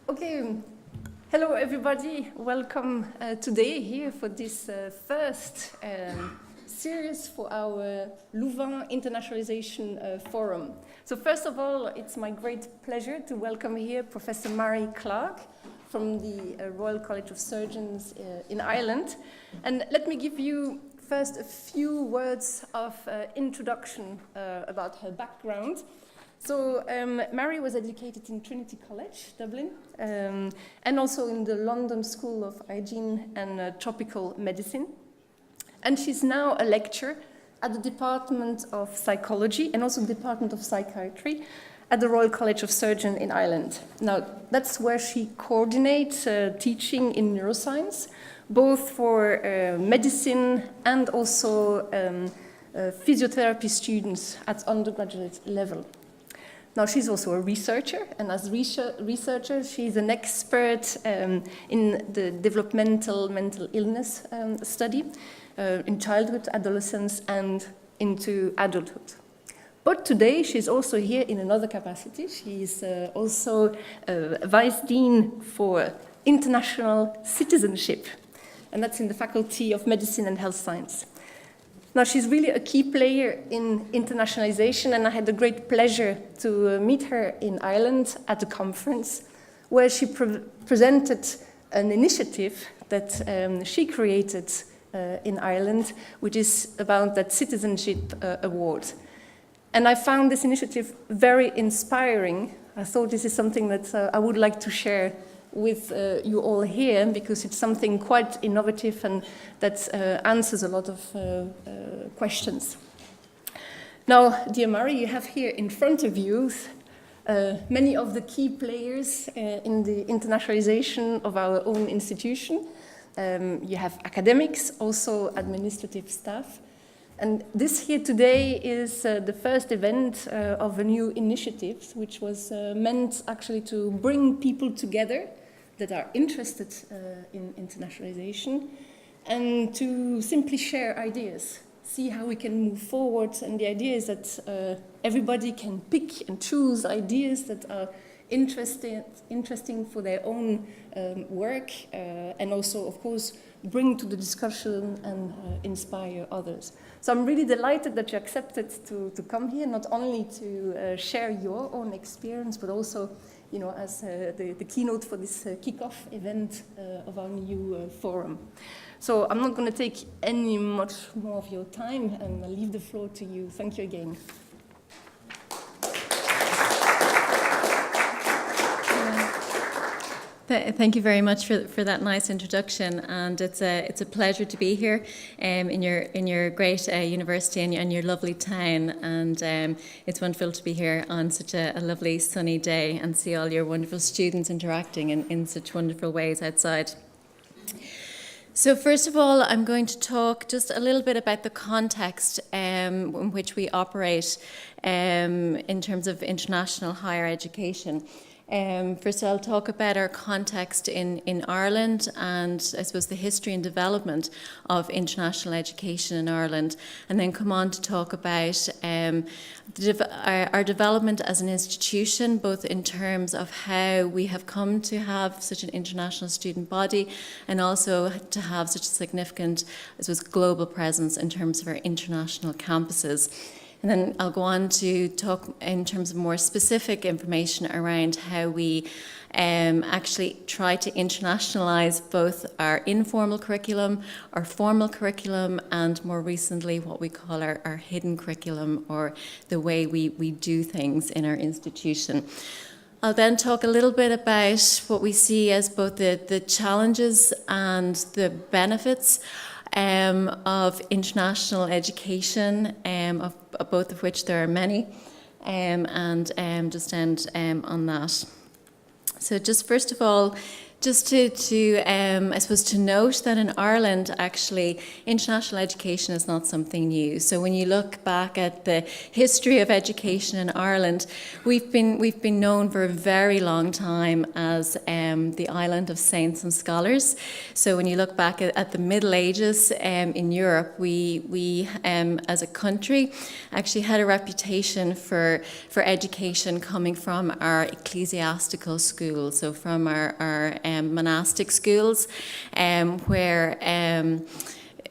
Okay, hello everybody. Welcome today here for this first series for our Louvain Internationalization Forum. So first of all, it's my great pleasure to welcome here Professor Mary Clarke from the Royal College of Surgeons in Ireland. And let me give you first a few words of introduction about her background. So Mary was educated in Trinity College, Dublin, and also in the London School of Hygiene and Tropical Medicine. And she's now a lecturer at the Department of Psychology and also the Department of Psychiatry at the Royal College of Surgeons in Ireland. Now, that's where she coordinates teaching in neuroscience, both for medicine and also physiotherapy students at undergraduate level. Now, she's also a researcher, and as researcher, she's an expert in the developmental mental illness study in childhood, adolescence, and into adulthood. But today, she's also here in another capacity. She's also Vice Dean for International Citizenship, and that's in the Faculty of Medicine and Health Science. Now, she's really a key player in internationalization, and I had the great pleasure to meet her in Ireland at a conference where she presented an initiative that she created in Ireland, which is about that citizenship award. And I found this initiative very inspiring. I thought this is something that I would like to share with you all here, because it's something quite innovative and that answers a lot of questions. Now, dear Mary, you have here in front of you many of the key players in the internationalization of our own institution. You have academics, also administrative staff. And this here today is the first event of a new initiative, which was meant actually to bring people together that are interested in internationalization and to simply share ideas, see how we can move forward. And the idea is that everybody can pick and choose ideas that are interesting for their own work and also, of course, bring to the discussion and inspire others. So I'm really delighted that you accepted to come here, not only to share your own experience, but also, you know, as the keynote for this kickoff event of our new forum. So I'm not going to take any much more of your time, and I'll leave the floor to you. Thank you again. Thank you very much for that nice introduction, and it's a pleasure to be here in your great university and your lovely town, and it's wonderful to be here on such a lovely sunny day and see all your wonderful students interacting in such wonderful ways outside. So first of all, I'm going to talk just a little bit about the context in which we operate in terms of international higher education. First, I'll talk about our context in Ireland and I suppose the history and development of international education in Ireland, and then come on to talk about our development as an institution, both in terms of how we have come to have such an international student body and also to have such a significant, I suppose, global presence in terms of our international campuses. And then I'll go on to talk in terms of more specific information around how we actually try to internationalize both our informal curriculum, our formal curriculum, and more recently what we call our hidden curriculum, or the way we do things in our institution. I'll then talk a little bit about what we see as both the challenges and the benefits of international education, of both of which there are many, and just end on that. So just first of all, Just I suppose to note that in Ireland, actually, international education is not something new. So when you look back at the history of education in Ireland, we've been known for a very long time as the island of saints and scholars. So when you look back at the Middle Ages in Europe, we as a country actually had a reputation for education coming from our ecclesiastical schools, so from our monastic schools, where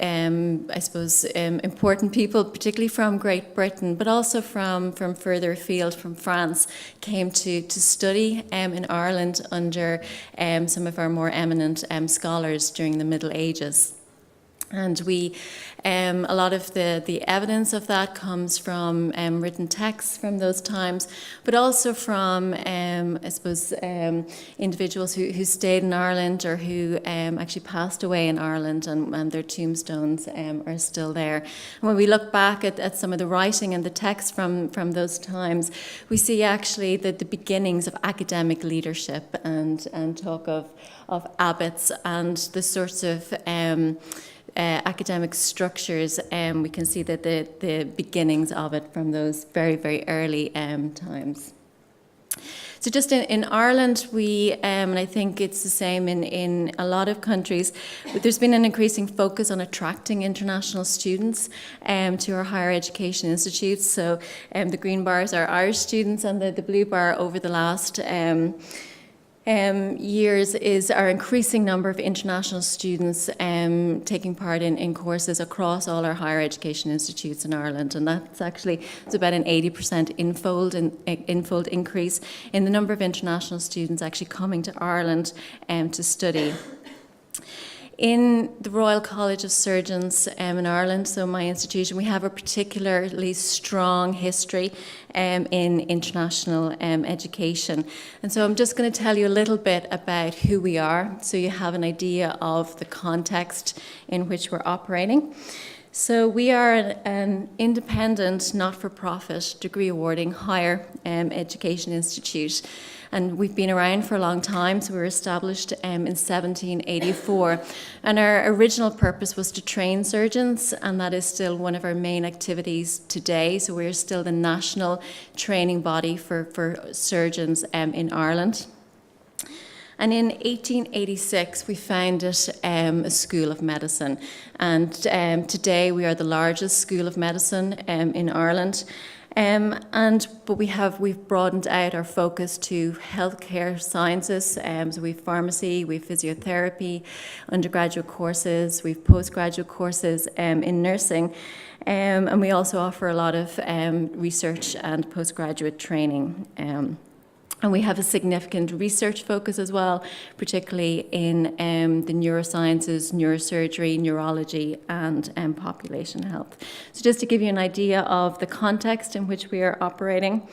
I suppose important people, particularly from Great Britain, but also from further afield, from France, came to study in Ireland under some of our more eminent scholars during the Middle Ages. And a lot of the evidence of that comes from written texts from those times, but also from, I suppose, individuals who stayed in Ireland or who actually passed away in Ireland, and their tombstones are still there. And when we look back at some of the writing and the text from those times, we see actually the beginnings of academic leadership and talk of abbots and the sorts of academic structures. We can see that the beginnings of it from those very, very early times. So just in Ireland, and I think it's the same in a lot of countries, but there's been an increasing focus on attracting international students to our higher education institutes. So the green bars are Irish students, and the blue bar over the last years is our increasing number of international students taking part in courses across all our higher education institutes in Ireland, and it's about an 80% infold increase in the number of international students actually coming to Ireland to study. In the Royal College of Surgeons in Ireland, so my institution, we have a particularly strong history in international education. And so I'm just going to tell you a little bit about who we are, so you have an idea of the context in which we're operating. So we are an independent, not-for-profit, degree-awarding higher education institute. And we've been around for a long time, so we were established in 1784. And our original purpose was to train surgeons, and that is still one of our main activities today. So we're still the national training body for surgeons in Ireland. And in 1886, we founded a school of medicine. And today we are the largest school of medicine in Ireland. But we've broadened out our focus to healthcare sciences. So we've pharmacy, we've physiotherapy, undergraduate courses, we've postgraduate courses in nursing, and we also offer a lot of research and postgraduate training. And we have a significant research focus as well, particularly in the neurosciences, neurosurgery, neurology, and population health. So just to give you an idea of the context in which we are operating,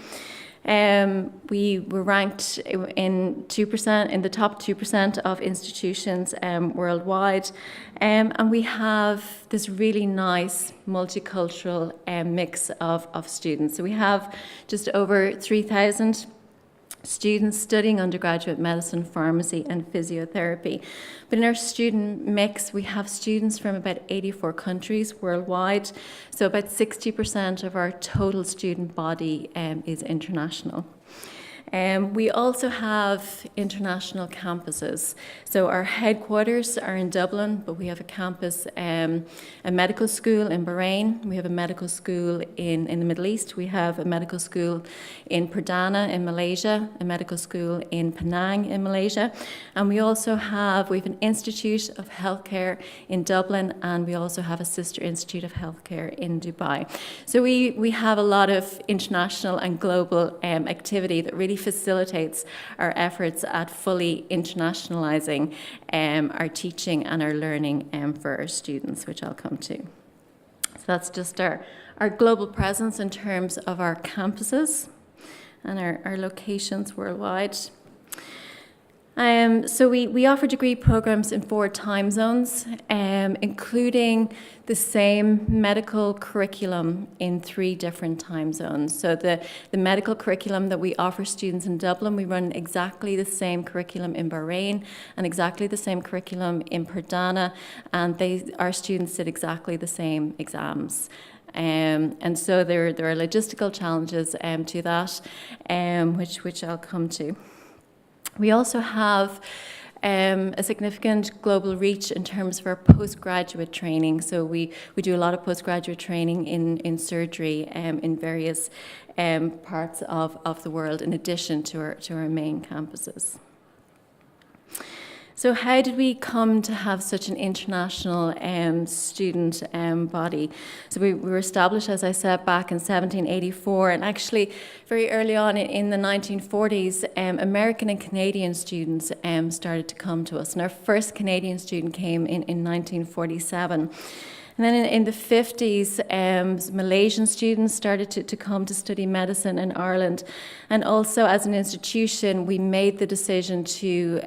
we were ranked in the top 2% of institutions worldwide, and we have this really nice multicultural mix of students. So we have just over 3,000 students studying undergraduate medicine, pharmacy, and physiotherapy. But in our student mix, we have students from about 84 countries worldwide. So about 60% of our total student body is international. We also have international campuses. So our headquarters are in Dublin, but we have a campus, a medical school in Bahrain. We have a medical school in the Middle East. We have a medical school in Perdana in Malaysia, a medical school in Penang in Malaysia. And we have an Institute of Healthcare in Dublin, and we also have a sister Institute of Healthcare in Dubai. So we have a lot of international and global activity that really facilitates our efforts at fully internationalizing our teaching and our learning for our students, which I'll come to. So that's just our global presence in terms of our campuses and our locations worldwide. So we offer degree programs in 4 time zones, including the same medical curriculum in 3 different time zones. So the medical curriculum that we offer students in Dublin, we run exactly the same curriculum in Bahrain and exactly the same curriculum in Perdana, and our students did exactly the same exams. And so there are logistical challenges to that, which I'll come to. We also have a significant global reach in terms of our postgraduate training. So we do a lot of postgraduate training in surgery in various parts of the world, in addition to our main campuses. So how did we come to have such an international student body? So we were established, as I said, back in 1784, and actually very early on in the 1940s, American and Canadian students started to come to us. And our first Canadian student came in 1947. And then in the 50s, Malaysian students started to come to study medicine in Ireland. And also, as an institution, we made the decision to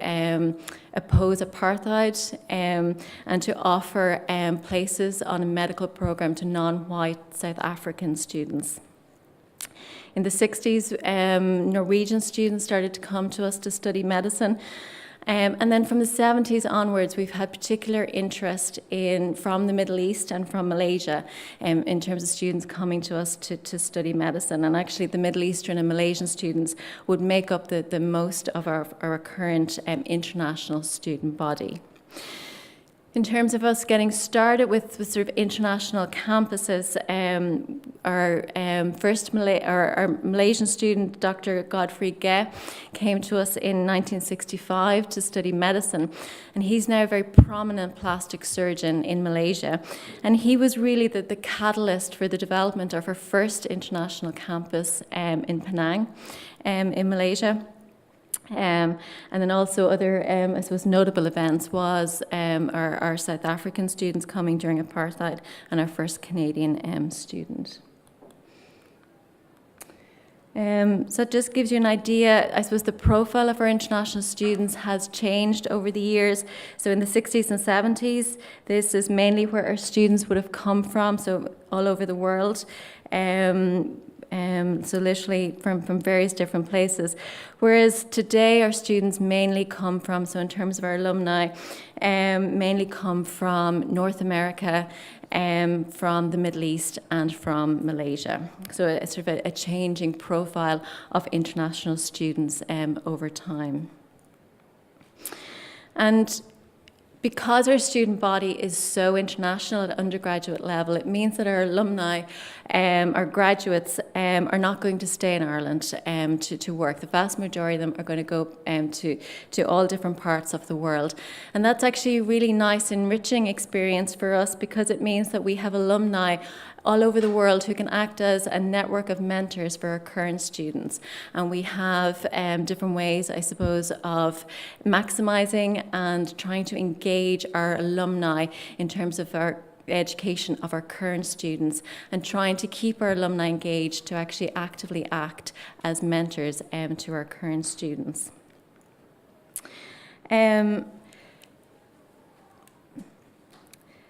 oppose apartheid and to offer places on a medical program to non-white South African students. In the 60s, Norwegian students started to come to us to study medicine. And then from the 70s onwards, we've had particular interest from the Middle East and from Malaysia in terms of students coming to us to study medicine. And actually, the Middle Eastern and Malaysian students would make up the most of our current international student body. In terms of us getting started with sort of international campuses, our Malaysian student, Dr. Godfrey Ge, came to us in 1965 to study medicine, and he's now a very prominent plastic surgeon in Malaysia. And he was really the catalyst for the development of our first international campus in Penang, in Malaysia. And then also other, I suppose, notable events was our South African students coming during apartheid and our first Canadian student. So it just gives you an idea. I suppose the profile of our international students has changed over the years. So in the 60s and 70s, this is mainly where our students would have come from, so all over the world. So literally from various different places. Whereas today our students mainly come from, so in terms of our alumni, mainly come from North America, from the Middle East and from Malaysia. So it's sort of a changing profile of international students over time. And because our student body is so international at undergraduate level, it means that our alumni, our graduates, are not going to stay in Ireland to work. The vast majority of them are going to go to all different parts of the world. And that's actually a really nice, enriching experience for us, because it means that we have alumni all over the world who can act as a network of mentors for our current students. And we have different ways, I suppose, of maximizing and trying to engage our alumni in terms of our education of our current students, and trying to keep our alumni engaged to actually actively act as mentors to our current students.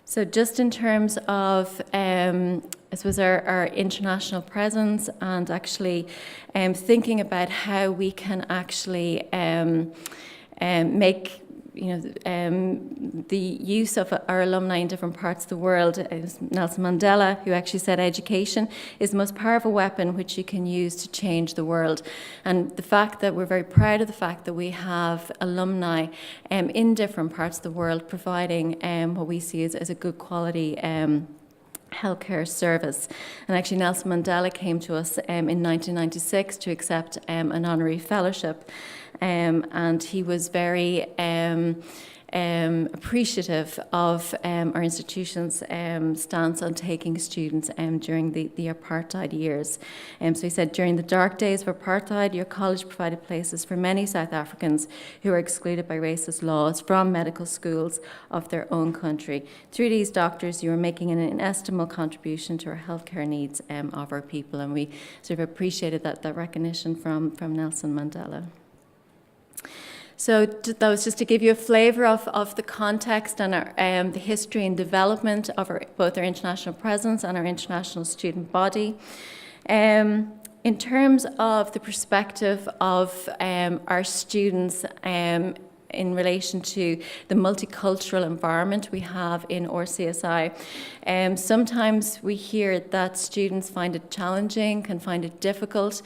So just in terms of, I suppose, our international presence, and actually thinking about how we can actually make the use of our alumni in different parts of the world. Nelson Mandela, who actually said education is the most powerful weapon which you can use to change the world. And the fact that we're very proud of the fact that we have alumni in different parts of the world providing what we see as a good quality healthcare service. And actually Nelson Mandela came to us in 1996 to accept an honorary fellowship. And he was very appreciative of our institution's stance on taking students during the apartheid years. So he said, during the dark days of apartheid, your college provided places for many South Africans who were excluded by racist laws from medical schools of their own country. Through these doctors, you were making an inestimable contribution to our healthcare needs of our people. And we sort of appreciated that recognition from Nelson Mandela. So that was just to give you a flavour of the context and the history and development of both our international presence and our international student body. In terms of the perspective of our students in relation to the multicultural environment we have in RCSI, sometimes we hear that students find it challenging, can find it difficult.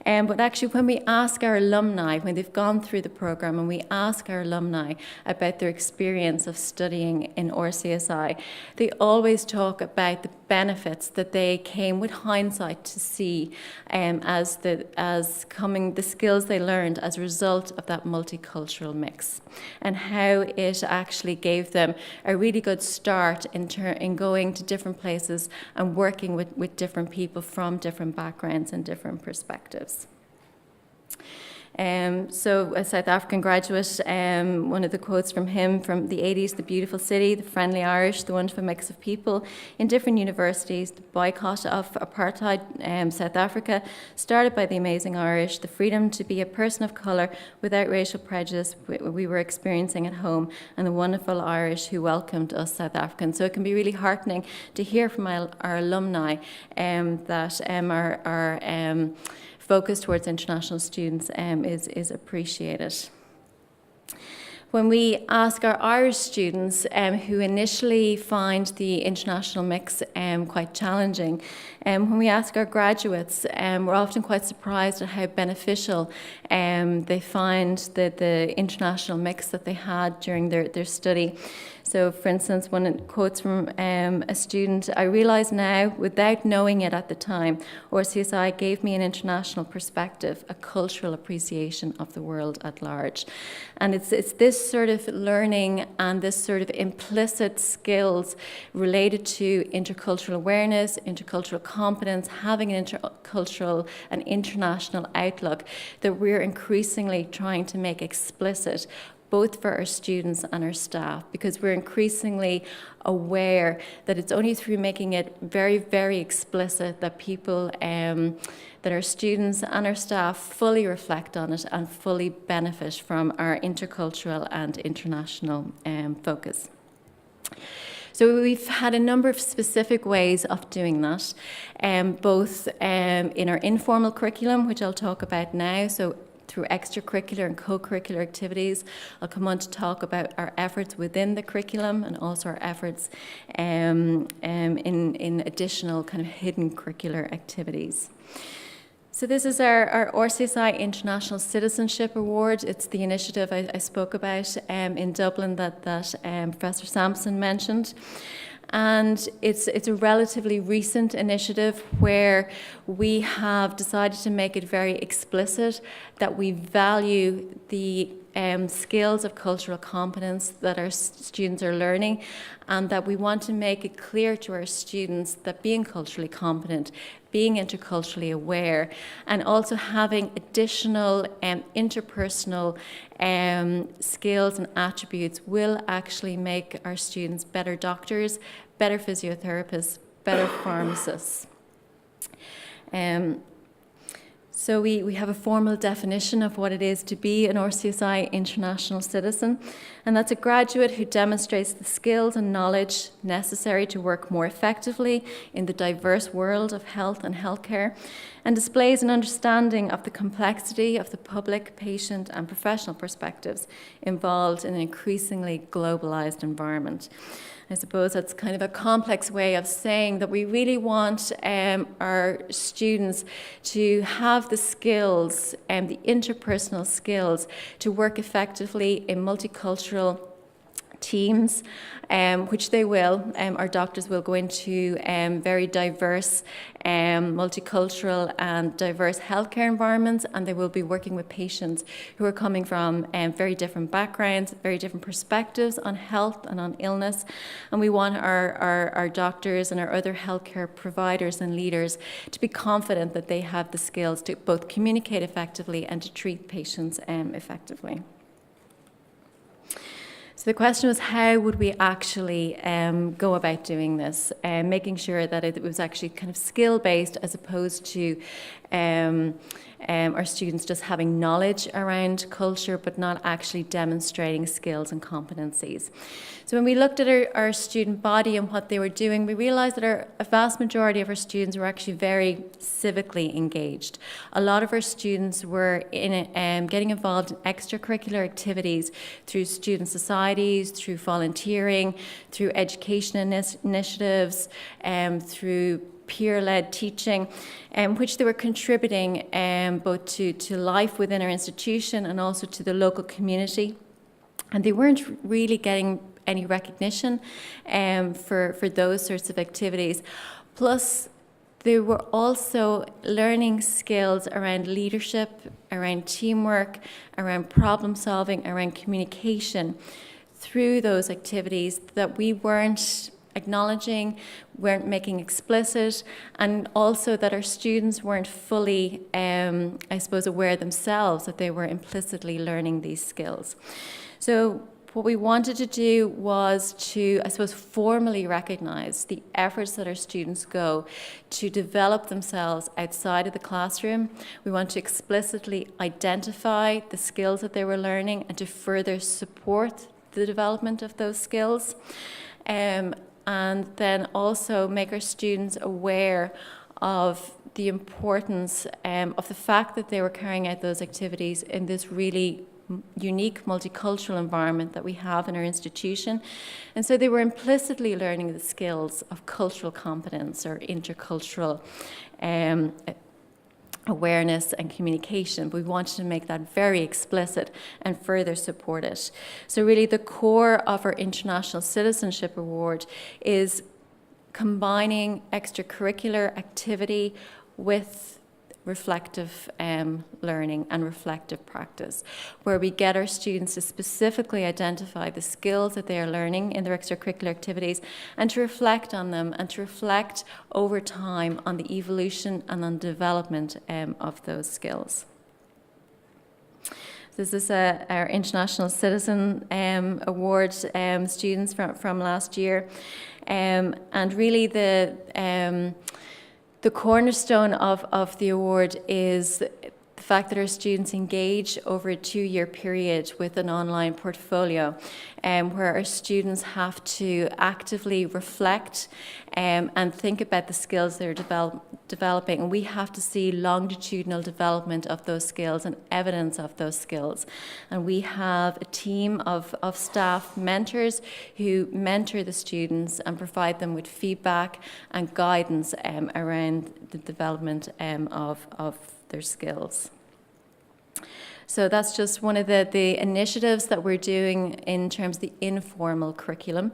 But actually, when we ask our alumni, when they've gone through the programme, and we ask our alumni about their experience of studying in RCSI, they always talk about the benefits that they came with hindsight to see as the skills they learned as a result of that multicultural mix, and how it actually gave them a really good start in going to different places and working with different people from different backgrounds and different perspectives. So a South African graduate, one of the quotes from him from the 80s, the beautiful city, the friendly Irish, the wonderful mix of people in different universities, the boycott of apartheid South Africa, started by the amazing Irish, the freedom to be a person of colour without racial prejudice we were experiencing at home, and the wonderful Irish who welcomed us South Africans. So it can be really heartening to hear from our alumni that our focus towards international students is appreciated. When we ask our Irish students who initially find the international mix quite challenging, when we ask our graduates, we're often quite surprised at how beneficial they find the international mix that they had during their study. So, for instance, one quotes from a student, "I realise now, without knowing it at the time, RCSI gave me an international perspective, a cultural appreciation of the world at large." And it's this sort of learning and this sort of implicit skills related to intercultural awareness, intercultural competence, having an intercultural and international outlook that we're increasingly trying to make explicit, both for our students and our staff, because we're increasingly aware that it's only through making it very, very explicit that people, that our students and our staff fully reflect on it and fully benefit from our intercultural and international focus. So we've had a number of specific ways of doing that, both in our informal curriculum, which I'll talk about now, so through extracurricular and co-curricular activities. I'll come on to talk about our efforts within the curriculum and also our efforts in additional kind of hidden curricular activities. So this is our RCSI International Citizenship Award. It's the initiative I spoke about in Dublin that Professor Samson mentioned. And it's a relatively recent initiative where we have decided to make it very explicit that we value the skills of cultural competence that our students are learning, and that we want to make it clear to our students that being culturally competent, being interculturally aware, and also having additional interpersonal skills and attributes will actually make our students better doctors, better physiotherapists, better pharmacists. So we have a formal definition of what it is to be an RCSI international citizen, and that's a graduate who demonstrates the skills and knowledge necessary to work more effectively in the diverse world of health and healthcare, and displays an understanding of the complexity of the public, patient, and professional perspectives involved in an increasingly globalized environment. I suppose that's kind of a complex way of saying that we really want our students to have the skills and the interpersonal skills to work effectively in multicultural teams, which they will. Our doctors will go into very diverse, multicultural and diverse healthcare environments, and they will be working with patients who are coming from very different backgrounds, very different perspectives on health and on illness. And we want our doctors and our other healthcare providers and leaders to be confident that they have the skills to both communicate effectively and to treat patients effectively. So the question was, how would we actually go about doing this, making sure that it was actually kind of skill-based as opposed to our students just having knowledge around culture but not actually demonstrating skills and competencies. So when we looked at our student body and what they were doing, we realised that a vast majority of our students were actually very civically engaged. A lot of our students were getting involved in extracurricular activities through student societies, through volunteering, through education initiatives, through peer-led teaching, which they were contributing both to life within our institution and also to the local community. And they weren't really getting any recognition for those sorts of activities. Plus, they were also learning skills around leadership, around teamwork, around problem solving, around communication through those activities that we weren't acknowledging, weren't making explicit, and also that our students weren't fully, aware themselves that they were implicitly learning these skills. So what we wanted to do was to, formally recognise the efforts that our students go to develop themselves outside of the classroom. We want to explicitly identify the skills that they were learning and to further support the development of those skills. And then also make our students aware of the importance of the fact that they were carrying out those activities in this really unique multicultural environment that we have in our institution. And so they were implicitly learning the skills of cultural competence or intercultural awareness and communication. But we wanted to make that very explicit and further support it. So really the core of our International Citizenship Award is combining extracurricular activity with reflective learning and reflective practice, where we get our students to specifically identify the skills that they are learning in their extracurricular activities and to reflect on them and to reflect over time on the evolution and on development of those skills. This is our International Citizen Award students from last year. And really the cornerstone of the award is the fact that our students engage over a 2-year period with an online portfolio, where our students have to actively reflect and think about the skills they're developing. And we have to see longitudinal development of those skills and evidence of those skills. And we have a team of staff mentors who mentor the students and provide them with feedback and guidance around the development of their skills. So that's just one of the initiatives that we're doing in terms of the informal curriculum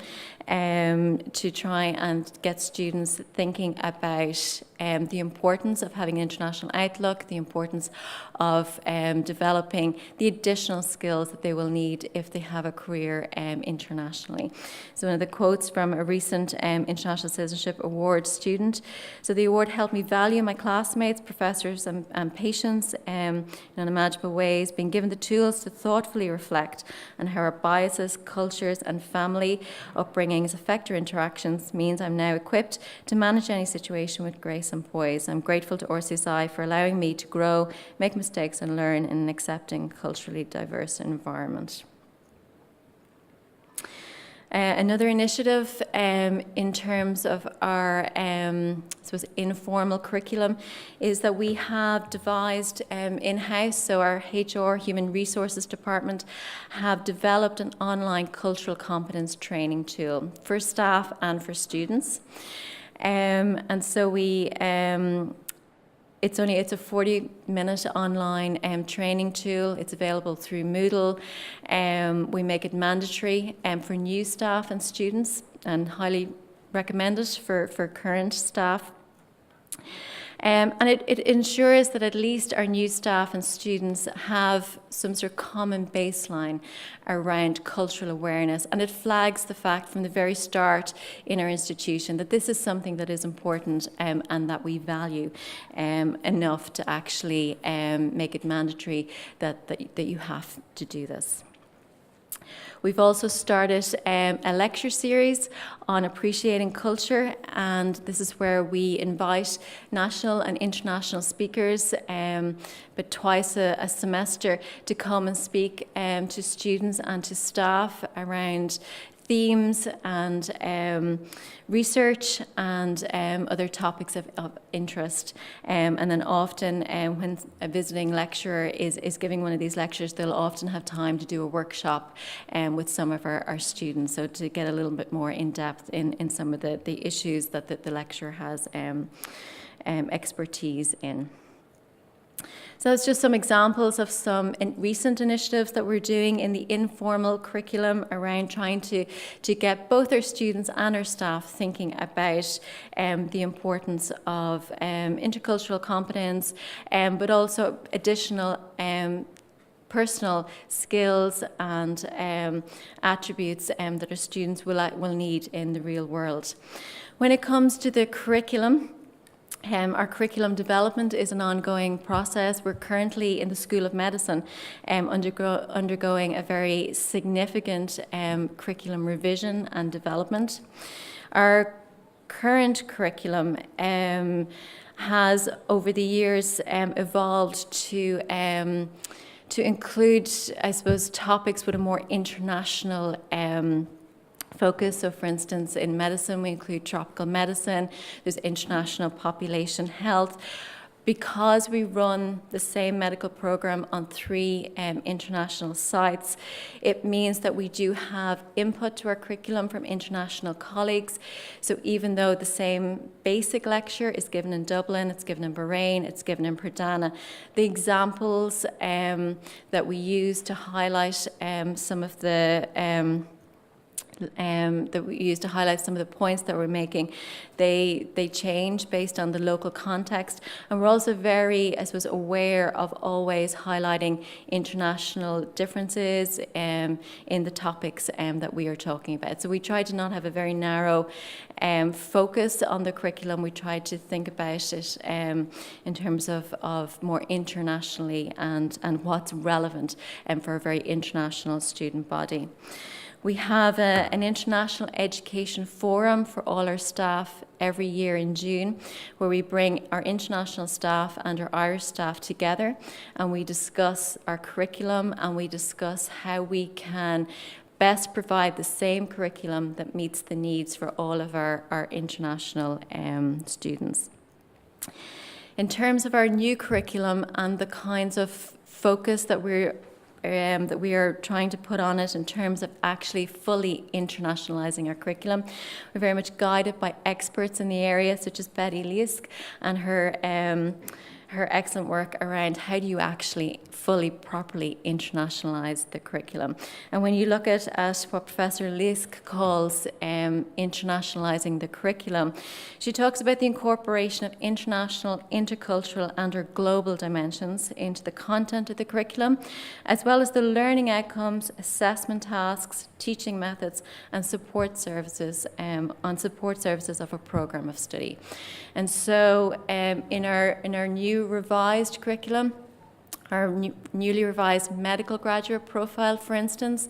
to try and get students thinking about the importance of having an international outlook, the importance of developing the additional skills that they will need if they have a career internationally. So one of the quotes from a recent International Citizenship Award student, so the award helped me value my classmates, professors and patients in unimaginable ways, being given the tools to thoughtfully reflect on how our biases, cultures and family upbringings affect our interactions means I'm now equipped to manage any situation with grace and poise. I'm grateful to RCSI for allowing me to grow, make mistakes and learn in an accepting, culturally diverse environment. Another initiative in terms of our informal curriculum is that we have devised in-house, so our HR, Human Resources Department, have developed an online cultural competence training tool for staff and for students. And so we it's a 40-minute online training tool. It's available through Moodle. We make it mandatory for new staff and students and highly recommend it for current staff. And it ensures that at least our new staff and students have some sort of common baseline around cultural awareness, and it flags the fact from the very start in our institution that this is something that is important and that we value enough to actually make it mandatory that you have to do this. We've also started a lecture series on appreciating culture, and this is where we invite national and international speakers, but twice a semester, to come and speak to students and to staff around themes and research and other topics of interest. And then often when a visiting lecturer is giving one of these lectures, they'll often have time to do a workshop with some of our students, so to get a little bit more in depth in some of the issues that the lecturer has expertise in. So it's just some examples of some recent initiatives that we're doing in the informal curriculum around trying to get both our students and our staff thinking about the importance of intercultural competence, but also additional personal skills and attributes that our students will need in the real world. When it comes to the curriculum, our curriculum development is an ongoing process. We're currently in the School of Medicine undergoing a very significant curriculum revision and development. Our current curriculum has over the years evolved to include, I suppose, topics with a more international focus. So for instance, in medicine, we include tropical medicine, there's international population health. Because we run the same medical program on 3 international sites, it means that we do have input to our curriculum from international colleagues. So even though the same basic lecture is given in Dublin, it's given in Bahrain, it's given in Pradana, the examples that we use to highlight some of the that we use to highlight some of the points that we're making, they change based on the local context. And we're also very, I suppose, aware of always highlighting international differences in the topics that we are talking about. So we try to not have a very narrow focus on the curriculum. We try to think about it in terms of more internationally and what's relevant for a very international student body. We have an international education forum for all our staff every year in June, where we bring our international staff and our Irish staff together, and we discuss our curriculum and we discuss how we can best provide the same curriculum that meets the needs for all of our international students. In terms of our new curriculum and the kinds of focus that we are trying to put on it in terms of actually fully internationalizing our curriculum, we're very much guided by experts in the area, such as Betty Leisk and her excellent work around how do you actually fully, properly internationalize the curriculum. And when you look at what Professor Leisk calls internationalizing the curriculum, she talks about the incorporation of international, intercultural and or global dimensions into the content of the curriculum, as well as the learning outcomes, assessment tasks, teaching methods and support services of a program of study. And so in our new revised curriculum, our newly revised medical graduate profile, for instance,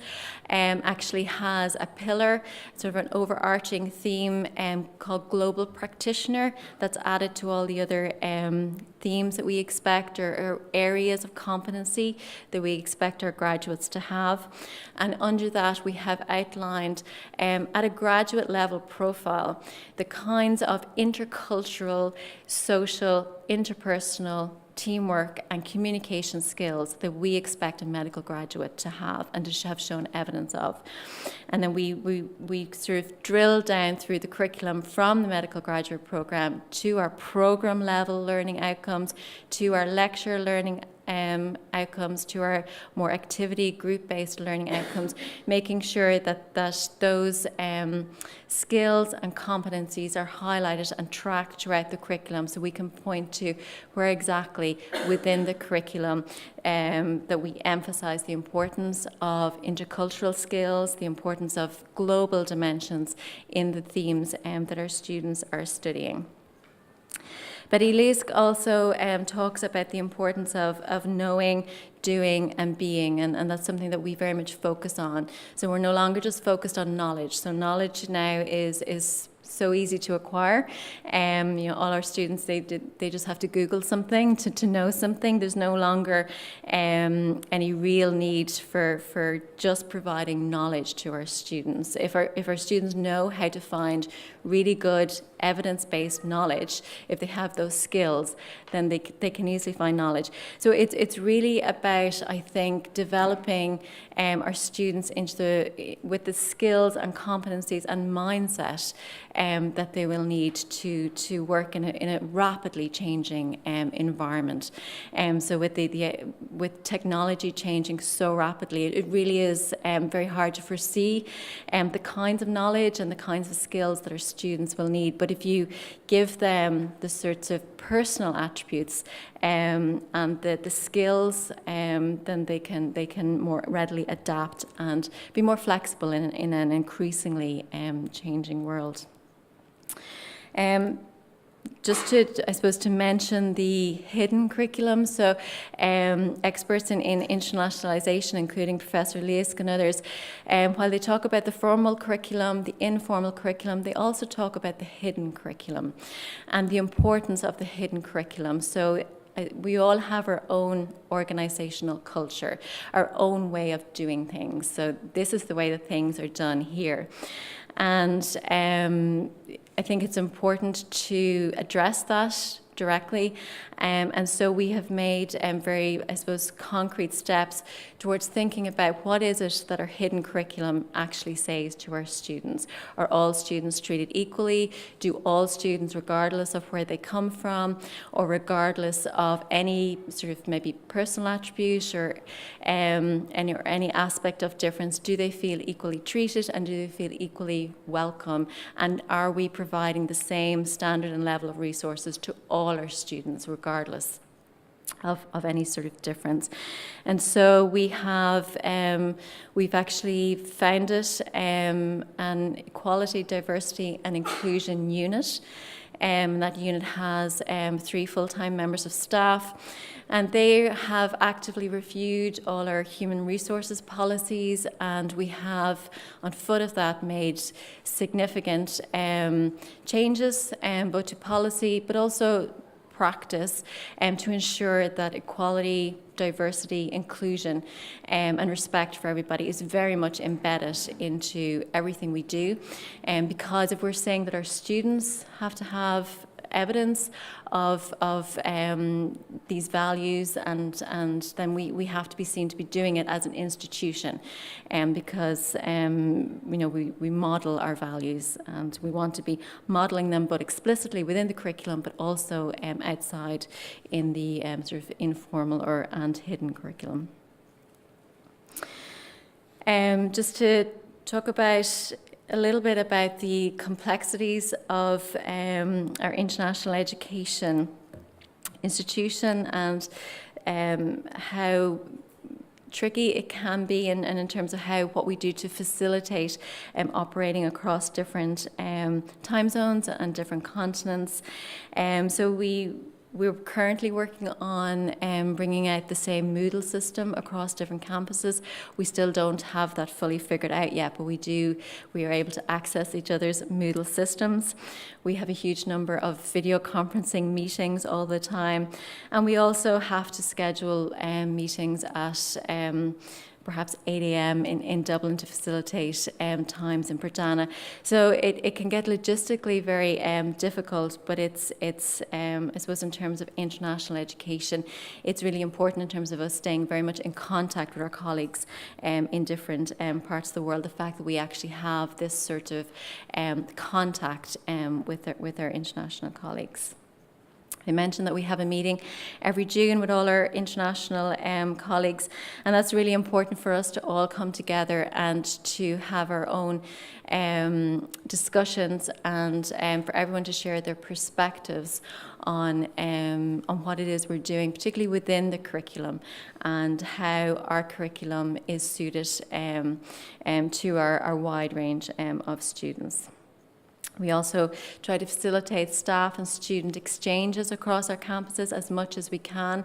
actually has a pillar, sort of an overarching theme called Global Practitioner that's added to all the other themes that we expect or areas of competency that we expect our graduates to have. And under that, we have outlined at a graduate level profile the kinds of intercultural, social, interpersonal, teamwork and communication skills that we expect a medical graduate to have and to have shown evidence of. And then we sort of drill down through the curriculum from the medical graduate program to our program level learning outcomes, to our lecture learning outcomes, to our more activity group-based learning outcomes, making sure that those skills and competencies are highlighted and tracked throughout the curriculum, so we can point to where exactly within the curriculum that we emphasize the importance of intercultural skills, the importance of global dimensions in the themes that our students are studying. But Elisk also talks about the importance of knowing, doing and being, and that's something that we very much focus on. So we're no longer just focused on knowledge. So knowledge now is so easy to acquire. All our students, they just have to Google something to know something. There's no longer any real need for just providing knowledge to our students. If our students know how to find really good evidence-based knowledge, if they have those skills, then they can easily find knowledge. So it's really about, I think, developing our students with the skills and competencies and mindset that they will need to work in a rapidly changing environment. So with technology changing so rapidly, it really is very hard to foresee the kinds of knowledge and the kinds of skills that our students will need. But if you give them the sorts of personal attributes and the skills, then they can more readily adapt and be more flexible in an increasingly changing world. Just to mention the hidden curriculum. So experts in internationalization, including Professor Leisk and others, while they talk about the formal curriculum, the informal curriculum, they also talk about the hidden curriculum and the importance of the hidden curriculum. So we all have our own organizational culture, our own way of doing things. So this is the way that things are done here. And I think it's important to address that directly. And so we have made very, I suppose, concrete steps towards thinking about what is it that our hidden curriculum actually says to our students. Are all students treated equally? Do all students, regardless of where they come from, or regardless of any sort of maybe personal attribute or any aspect of difference, do they feel equally treated and do they feel equally welcome? And are we providing the same standard and level of resources to all our students, regardless of any sort of difference? And so we've actually founded an equality, diversity and inclusion unit. That unit has 3 full-time members of staff, and they have actively reviewed all our human resources policies, and we have, on foot of that, made significant changes, both to policy but also practice, to ensure that equality, diversity, inclusion, and respect for everybody is very much embedded into everything we do. Because if we're saying that our students have to have evidence of these values, and then we have to be seen to be doing it as an institution, because we model our values, and we want to be modeling them both explicitly within the curriculum but also outside in the sort of informal and hidden curriculum. Just to talk about a little bit about the complexities of our international education institution and how tricky it can be, and in terms of what we do to facilitate operating across different time zones and different continents. So we're currently working on bringing out the same Moodle system across different campuses. We still don't have that fully figured out yet, but we are able to access each other's Moodle systems. We have a huge number of video conferencing meetings all the time, and we also have to schedule meetings at perhaps 8 a.m. in Dublin to facilitate times in Pradana. So it can get logistically very difficult, but it's I suppose in terms of international education, it's really important in terms of us staying very much in contact with our colleagues in different parts of the world. The fact that we actually have this sort of contact with our international colleagues. I mentioned that we have a meeting every June with all our international colleagues, and that's really important for us to all come together and to have our own discussions, and for everyone to share their perspectives on what it is we're doing, particularly within the curriculum, and how our curriculum is suited to our wide range of students. We also try to facilitate staff and student exchanges across our campuses as much as we can.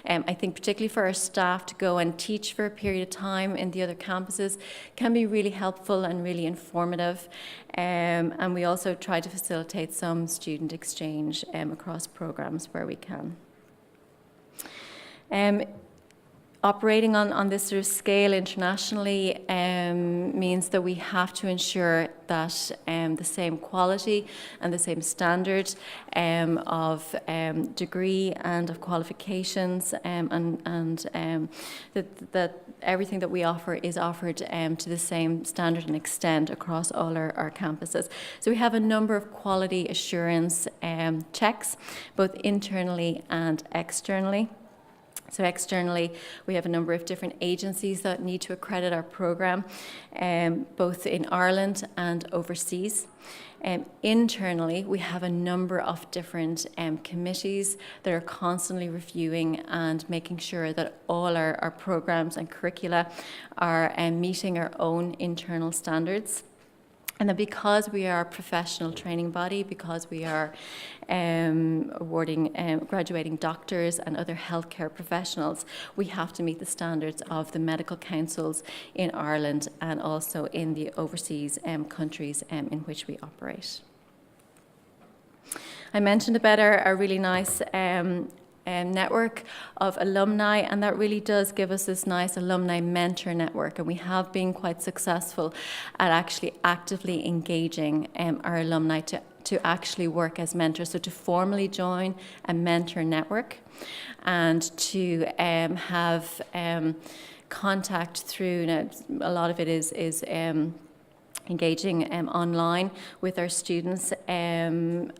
I think particularly for our staff to go and teach for a period of time in the other campuses can be really helpful and really informative. And we also try to facilitate some student exchange across programs where we can. Operating on this sort of scale internationally means that we have to ensure that the same quality and the same standard of degree and of qualifications and that everything that we offer is offered to the same standard and extent across all our campuses. So we have a number of quality assurance checks, both internally and externally. So externally, we have a number of different agencies that need to accredit our programme, both in Ireland and overseas. Internally, we have a number of different committees that are constantly reviewing and making sure that all our programmes and curricula are meeting our own internal standards. And that because we are a professional training body, because we are awarding graduating doctors and other healthcare professionals, we have to meet the standards of the medical councils in Ireland and also in the overseas countries in which we operate. I mentioned about our really nice network of alumni, and that really does give us this nice alumni mentor network, and we have been quite successful at actually actively engaging our alumni to actually work as mentors, so to formally join a mentor network and to have contact through, a lot of it is engaging online with our students, and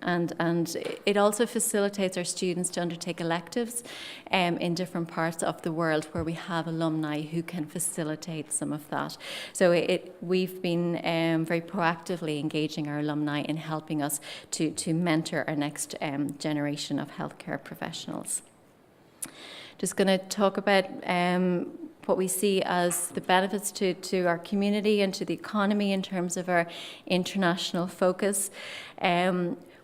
it also facilitates our students to undertake electives in different parts of the world where we have alumni who can facilitate some of that. So we've been very proactively engaging our alumni in helping us to mentor our next generation of healthcare professionals. Just going to talk about what we see as the benefits to our community and to the economy in terms of our international focus.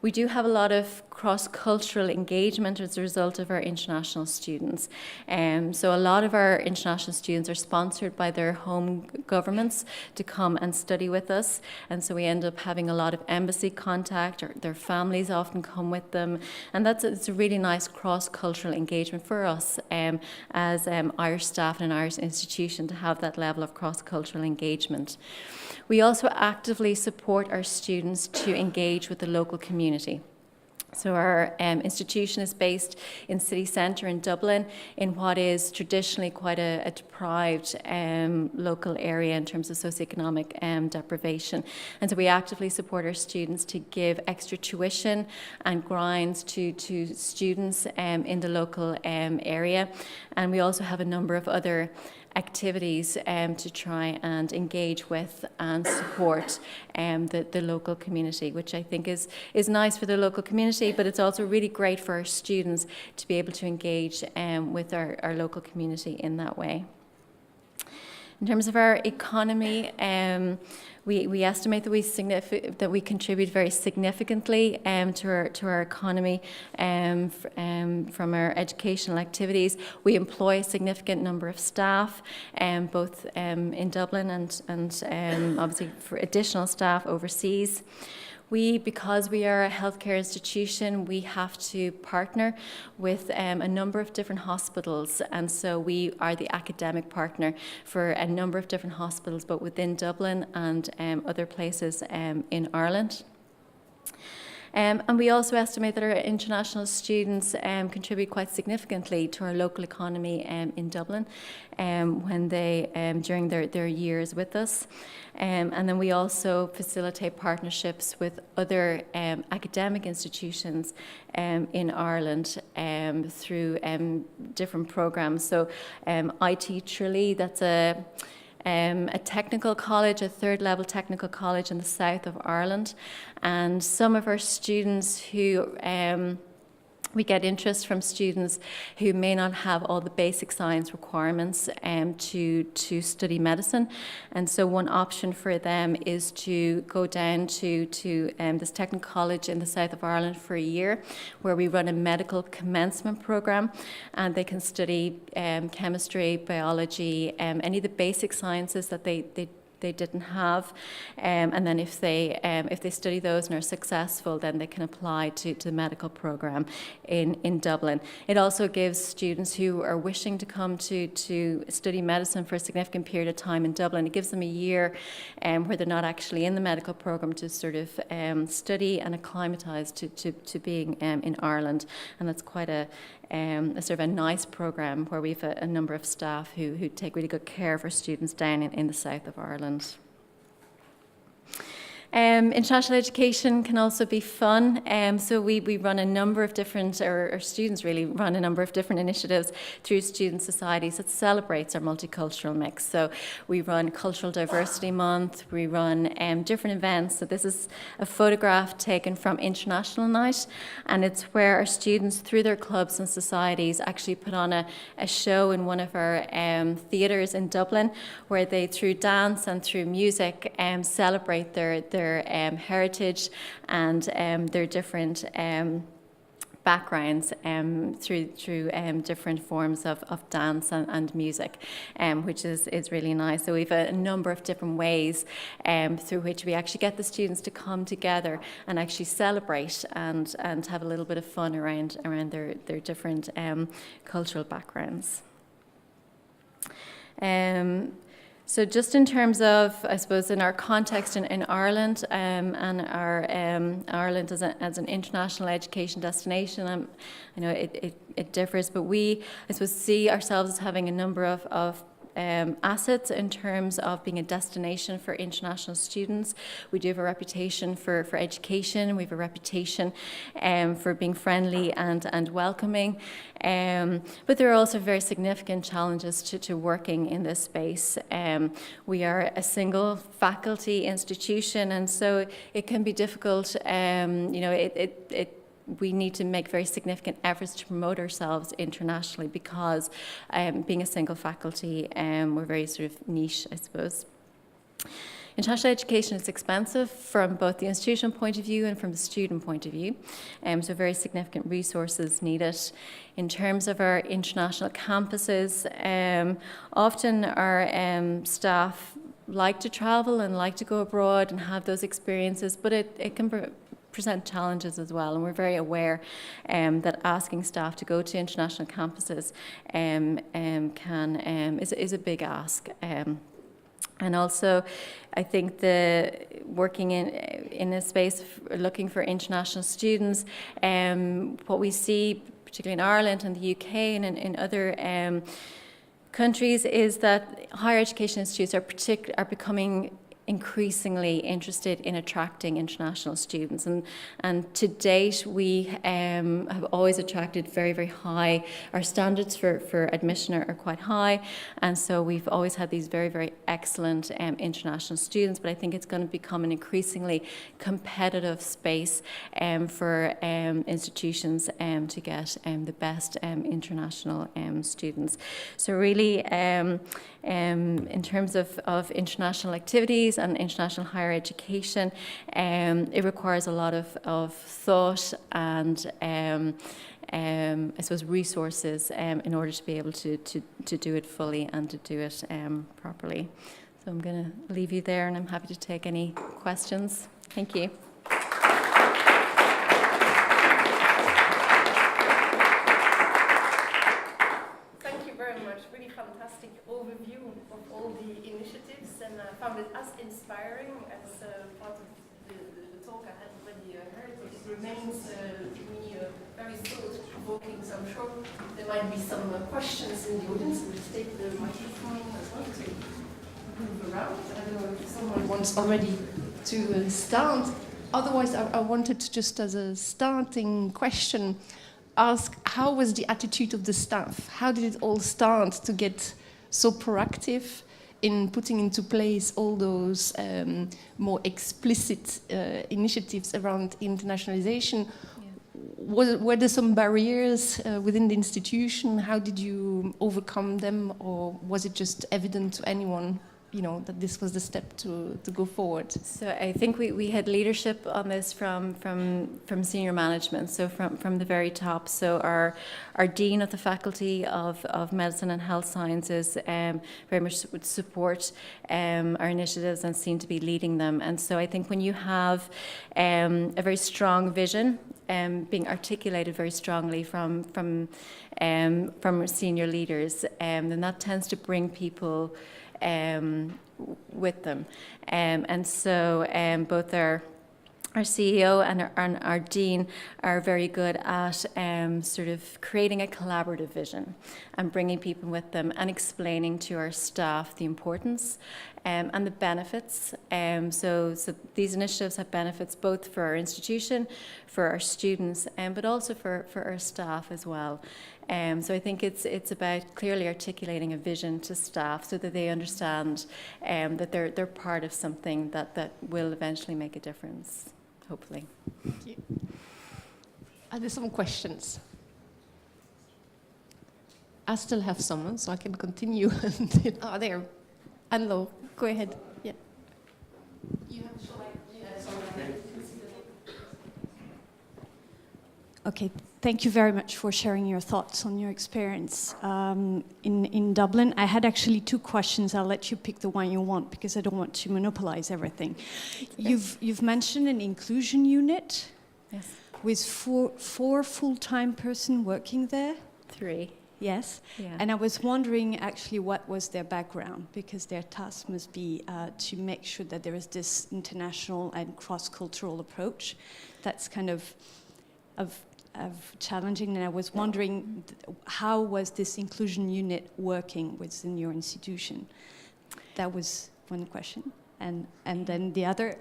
We do have a lot of cross-cultural engagement as a result of our international students. So a lot of our international students are sponsored by their home governments to come and study with us. And so we end up having a lot of embassy contact, or their families often come with them. And it's a really nice cross-cultural engagement for us as Irish staff in an Irish institution to have that level of cross-cultural engagement. We also actively support our students to engage with the local community. So our institution is based in city centre in Dublin, in what is traditionally quite a deprived local area in terms of socioeconomic deprivation. And so we actively support our students to give extra tuition and grinds to students in the local area. And we also have a number of other activities to try and engage with and support the local community, which I think is nice for the local community, but it's also really great for our students to be able to engage with our local community in that way. In terms of our economy, we estimate that we contribute very significantly to our economy from our educational activities. We employ a significant number of staff, both in Dublin and obviously for additional staff overseas. Because we are a healthcare institution, we have to partner with a number of different hospitals, and so we are the academic partner for a number of different hospitals, both within Dublin and other places in Ireland. And we also estimate that our international students contribute quite significantly to our local economy in Dublin when during their years with us. And then we also facilitate partnerships with other academic institutions in Ireland through different programs. So IT Tralee, that's a technical college, a third level technical college in the south of Ireland, and some of our students who We get interest from students who may not have all the basic science requirements to study medicine. And so one option for them is to go down to this technical college in the south of Ireland for a year, where we run a medical commencement programme, and they can study chemistry, biology, any of the basic sciences that they didn't have, and then if they study those and are successful, then they can apply to the medical programme in Dublin. It also gives students who are wishing to come to study medicine for a significant period of time in Dublin, it gives them a year where they're not actually in the medical programme to sort of study and acclimatise to being in Ireland, and that's quite a sort of a nice programme where we have a number of staff who take really good care of our students down in the south of Ireland. International education can also be fun. So we run a number of different, or students really run a number of different initiatives through student societies that celebrates our multicultural mix. So we run Cultural Diversity Month, we run different events. So this is a photograph taken from International Night, and it's where our students, through their clubs and societies, actually put on a show in one of our theatres in Dublin, where they, through dance and through music, celebrate their heritage and their different backgrounds through different forms of dance and music, which is really nice. So we have a number of different ways through which we actually get the students to come together and actually celebrate and have a little bit of fun around their different cultural backgrounds. So just in terms of, I suppose, in our context in Ireland and our Ireland as an international education destination, I know it differs, but we, I suppose, see ourselves as having a number of assets in terms of being a destination for international students. We do have a reputation for education. We have a reputation for being friendly and welcoming. But there are also very significant challenges to working in this space. We are a single faculty institution, and so it can be difficult. We need to make very significant efforts to promote ourselves internationally because being a single faculty, we're very sort of niche, I suppose. International education is expensive from both the institutional point of view and from the student point of view, so very significant resources needed. In terms of our international campuses, often our staff like to travel and like to go abroad and have those experiences, but it can present challenges as well, and we're very aware that asking staff to go to international campuses is a big ask. And also, I think the working in a space looking for international students, what we see, particularly in Ireland and the UK and in other countries, is that higher education institutes are becoming increasingly interested in attracting international students, and to date we have always attracted very, very high. Our standards for admission are quite high, and so we've always had these very, very excellent international students, but I think it's going to become an increasingly competitive space for institutions to get the best international students. So really in terms of international activities and international higher education, it requires a lot of thought and I suppose resources in order to be able to do it fully and to do it properly. So I'm going to leave you there, and I'm happy to take any questions. Thank you. Overview of all the initiatives, and I found it as inspiring as part of the talk I had already heard. It remains to me very thought-provoking, so I'm sure there might be some questions in the audience. We'll take the microphone as well to move around. I don't know if someone wants already to start. Otherwise, I wanted to, just as a starting question, ask how was the attitude of the staff? How did it all start to get so proactive in putting into place all those more explicit initiatives around internationalization? Yeah. were there some barriers within the institution? How did you overcome them, or was it just evident to anyone, you know, that this was the step to go forward? So I think we had leadership on this from senior management, so from the very top. So our dean of the Faculty of Medicine and Health Sciences very much would support our initiatives and seem to be leading them. And so I think when you have a very strong vision being articulated very strongly from senior leaders, then that tends to bring people with them. And so both our CEO and our dean are very good at sort of creating a collaborative vision and bringing people with them and explaining to our staff the importance and the benefits. So these initiatives have benefits both for our institution, for our students, but also for our staff as well. So I think it's about clearly articulating a vision to staff so that they understand that they're part of something that will eventually make a difference, hopefully. Thank you. Are there some questions? I still have someone, so I can continue. Oh, there. Hello. Go ahead. Yeah. You have Okay, thank you very much for sharing your thoughts on your experience in Dublin. I had actually two questions. I'll let you pick the one you want because I don't want to monopolize everything. You've mentioned an inclusion unit. Yes. With four full-time person working there. 3. Yes, Yeah. and I was wondering actually what was their background, because their task must be to make sure that there is this international and cross-cultural approach that's kind of challenging, and I was wondering how was this inclusion unit working within your institution? That was one question. And then the other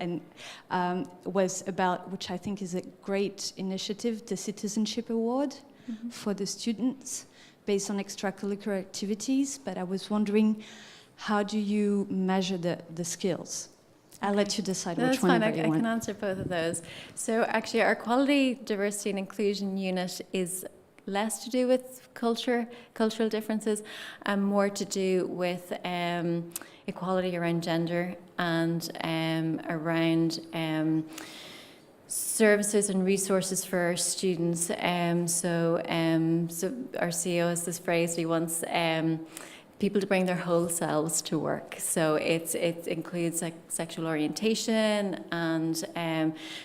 was about, which I think is a great initiative, the Citizenship Award for the students based on extracurricular activities. But I was wondering, how do you measure the skills? I'll let you decide which one you want. I can answer both of those. So actually our Quality, Diversity and Inclusion unit is less to do with cultural differences, and more to do with equality around gender and around services and resources for our students. So our CEO has this phrase he wants people to bring their whole selves to work. So it includes like sexual orientation and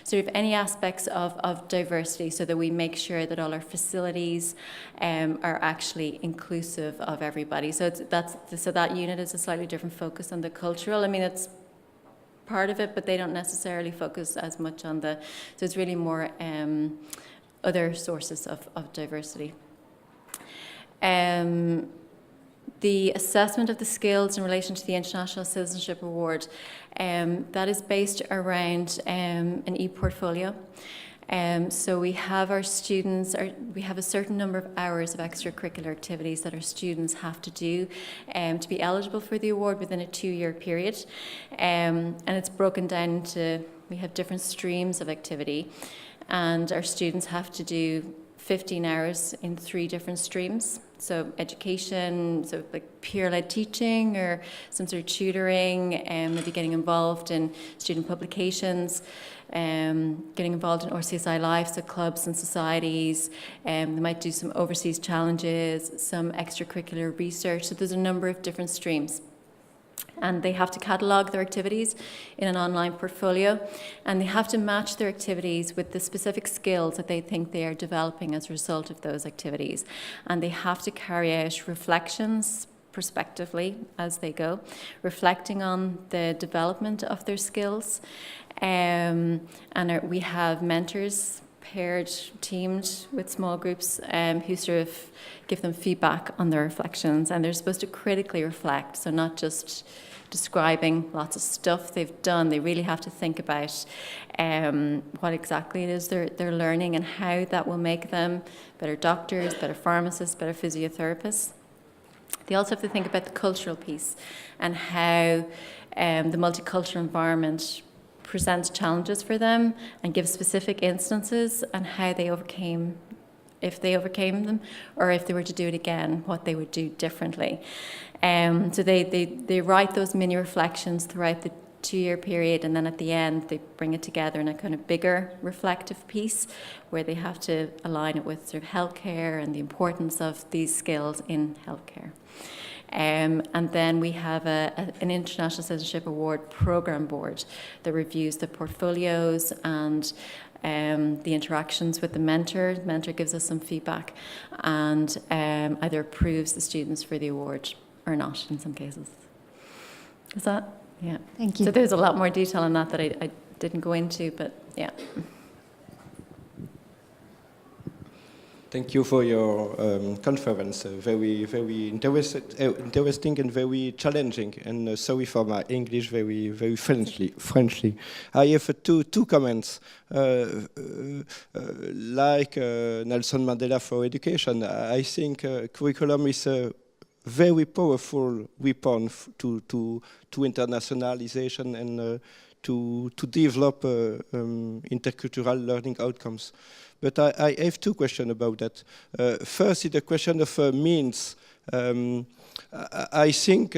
sort of any aspects of diversity, so that we make sure that all our facilities are actually inclusive of everybody. So that unit is a slightly different focus on the cultural. I mean, it's part of it, but they don't necessarily focus as much on so it's really more other sources of diversity. The assessment of the skills in relation to the International Citizenship Award, that is based around an e-portfolio. So we have our students, we have a certain number of hours of extracurricular activities that our students have to do to be eligible for the award within a 2-year period. And it's broken down into, we have different streams of activity, and our students have to do 15 hours in 3 different streams. So education, so like peer-led teaching or some sort of tutoring, maybe getting involved in student publications, getting involved in RCSI Life, so clubs and societies. They might do some overseas challenges, some extracurricular research. So there's a number of different streams. And they have to catalogue their activities in an online portfolio, and they have to match their activities with the specific skills that they think they are developing as a result of those activities. And they have to carry out reflections prospectively as they go, reflecting on the development of their skills. We have mentors, paired, teamed with small groups who sort of give them feedback on their reflections, and they're supposed to critically reflect, so not just describing lots of stuff they've done. They really have to think about what exactly it is they're learning and how that will make them better doctors, better pharmacists, better physiotherapists. They also have to think about the cultural piece and how the multicultural environment present challenges for them and give specific instances and how they overcame, if they overcame them, or if they were to do it again, what they would do differently. So they write those mini reflections throughout the 2-year period, and then at the end they bring it together in a kind of bigger reflective piece where they have to align it with sort of healthcare and the importance of these skills in healthcare. And then we have an International Citizenship Award Programme Board that reviews the portfolios and the interactions with the mentor. The mentor gives us some feedback and either approves the students for the award or not in some cases. Is that? Yeah. Thank you. So there's a lot more detail on that I didn't go into, but yeah. Thank you for your conference. Very, very interesting and very challenging. And sorry for my English, very, very Frenchly. I have two comments. Like Nelson Mandela for education, I think curriculum is a very powerful weapon to internationalization and to develop intercultural learning outcomes. But I have two questions about that. First, it's a question of means. I think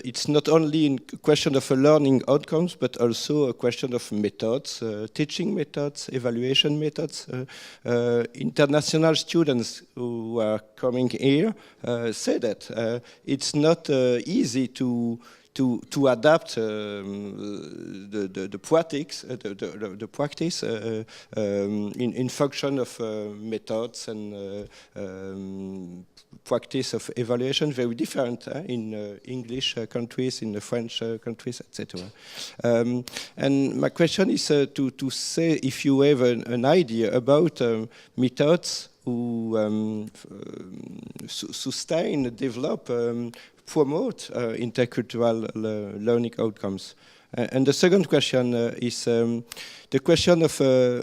it's not only a question of learning outcomes, but also a question of methods, teaching methods, evaluation methods. International students who are coming here say that it's not easy to adapt the practice in function of methods and practice of evaluation, very different in English countries, in the French countries, etc. And my question is to say if you have an idea about methods who sustain, develop, promote intercultural learning outcomes. And the second question is the question of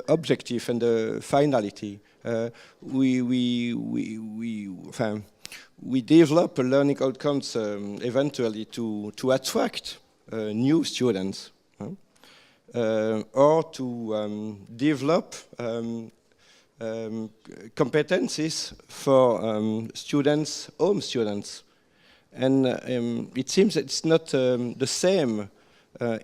objective and finality. We develop learning outcomes eventually to attract new students or to develop competencies for students, home students. And it seems it's not the same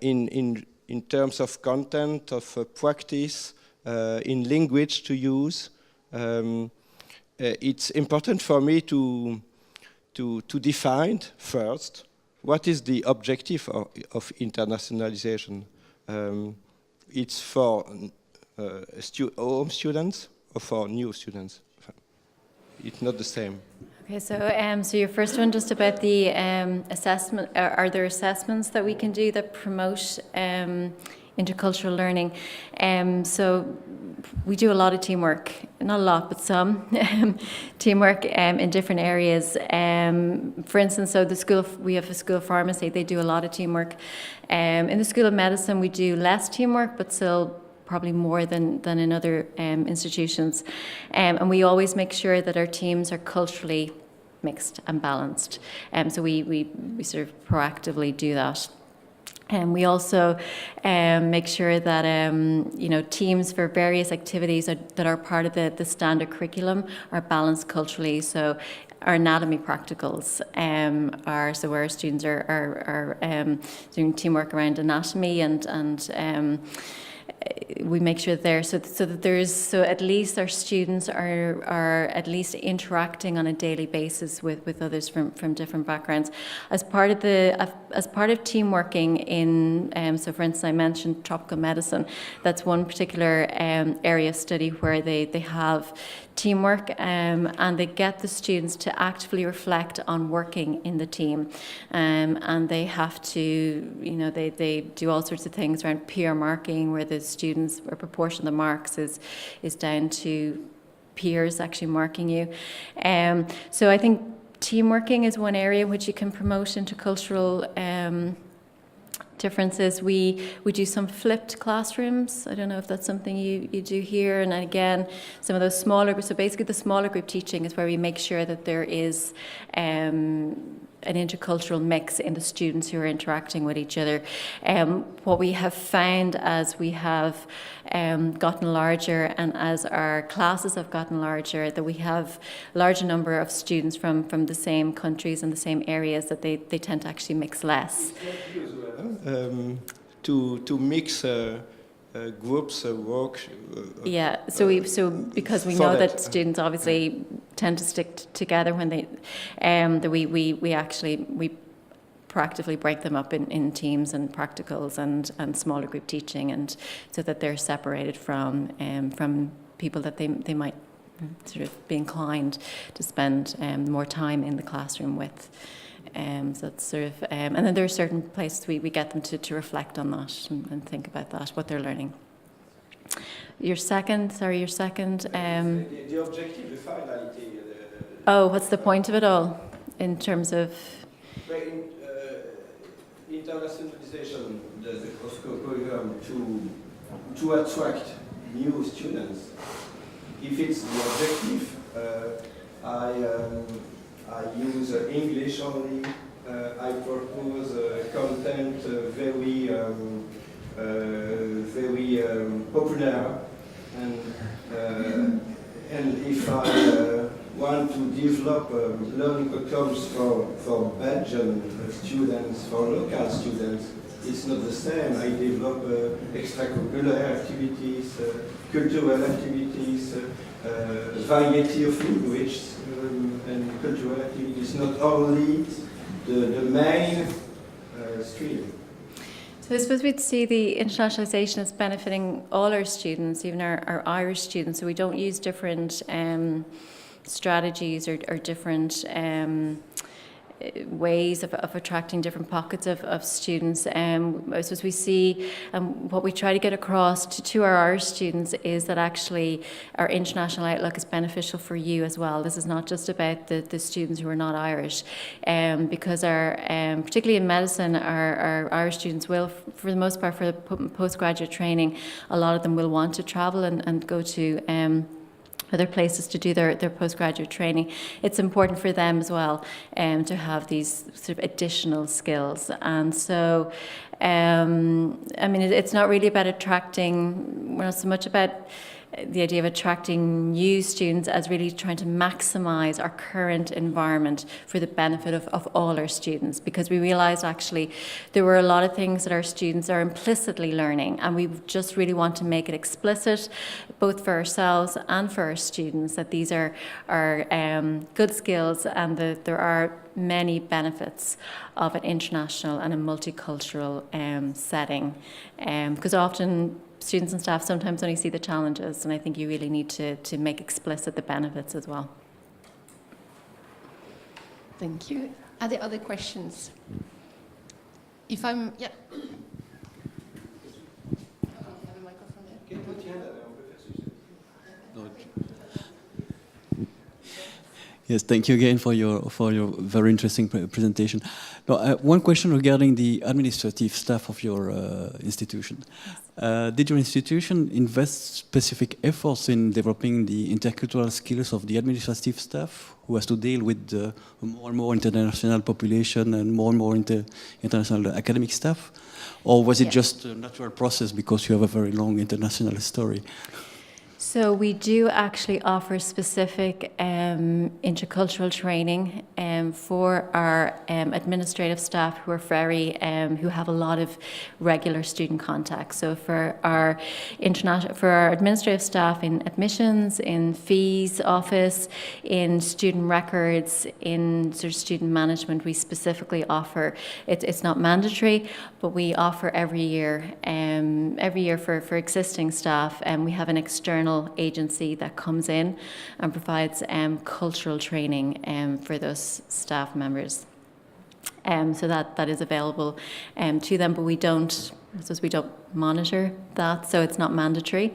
in terms of content, of practice, in language to use. It's important for me to define first what is the objective of internationalization. It's for home students or for new students. It's not the same. Okay, so your first one just about the assessment. Are there assessments that we can do that promote intercultural learning? So we do a lot of teamwork, not a lot, but some teamwork in different areas. For instance, so we have a school of pharmacy. They do a lot of teamwork. In the School of Medicine, we do less teamwork, but still probably more than in other institutions. And we always make sure that our teams are culturally mixed and balanced. So we sort of proactively do that. And we also make sure that teams for various activities that are part of the standard curriculum are balanced culturally. So our anatomy practicals are so where our students are doing teamwork around anatomy and we make sure they're so at least our students are at least interacting on a daily basis with others from different backgrounds. As part of team working in so for instance I mentioned tropical medicine. That's one particular area of study where they have teamwork and they get the students to actively reflect on working in the team and they have to they do all sorts of things around peer marking where the students or proportion of the marks is down to peers actually marking you. So I think team working is one area which you can promote intercultural differences. We do some flipped classrooms. I don't know if that's something you do here. And again, some of those smaller groups. So basically the smaller group teaching is where we make sure that there is an intercultural mix in the students who are interacting with each other. What we have found as we have gotten larger and as our classes have gotten larger, that we have a larger number of students from the same countries and the same areas, that they tend to actually mix less. To mix groups work. Yeah, so because we know that students obviously tend to stick together when they, that we actually proactively break them up in teams and practicals and smaller group teaching, and so that they're separated from people that they might sort of be inclined to spend more time in the classroom with. So it's sort of, and then there are certain places we get them to reflect on that and think about that, what they're learning. Your second. The objective, the finality. Oh, what's the point of it all in terms of? Internationalization, the curriculum to attract new students. If it's the objective, I use English only. I propose content very popular, and if I want to develop learning outcomes for Belgian students, for local students, it's not the same. I develop extracurricular activities, cultural activities, variety of language and cultural activities, not only the main stream. So I suppose we'd see the internationalization as benefiting all our students, even our Irish students. So we don't use different strategies or different ways of attracting different pockets of students. I suppose we see what we try to get across to our Irish students is that actually our international outlook is beneficial for you as well. This is not just about the students who are not Irish, because our particularly in medicine, our Irish students will, for the most part, for the postgraduate training, a lot of them will want to travel and go to other places to do their postgraduate training. It's important for them as well to have these sort of additional skills. And so, I mean, it's not really about attracting, we're not so much about the idea of attracting new students as really trying to maximise our current environment for the benefit of all our students, because we realised actually there were a lot of things that our students are implicitly learning, and we just really want to make it explicit both for ourselves and for our students that these are good skills, and that there are many benefits of an international and a multicultural setting, because often students and staff sometimes only see the challenges, and I think you really need to make explicit the benefits as well. Thank you. Are there other questions? If I'm, yeah. Have a microphone there. Yes, thank you again for your very interesting presentation. Now, one question regarding the administrative staff of your institution. Did your institution invest specific efforts in developing the intercultural skills of the administrative staff, who has to deal with the more and more international population and more international academic staff? Or was it just a natural process because you have a very long international story? So we do actually offer specific intercultural training for our administrative staff who are who have a lot of regular student contact. So for our administrative staff in admissions, in fees office, in student records, in sort of student management, we specifically offer. It's not mandatory, but we offer every year for existing staff, and we have an external agency that comes in and provides cultural training for those staff members. So that is available to them, but we don't monitor that, so it's not mandatory.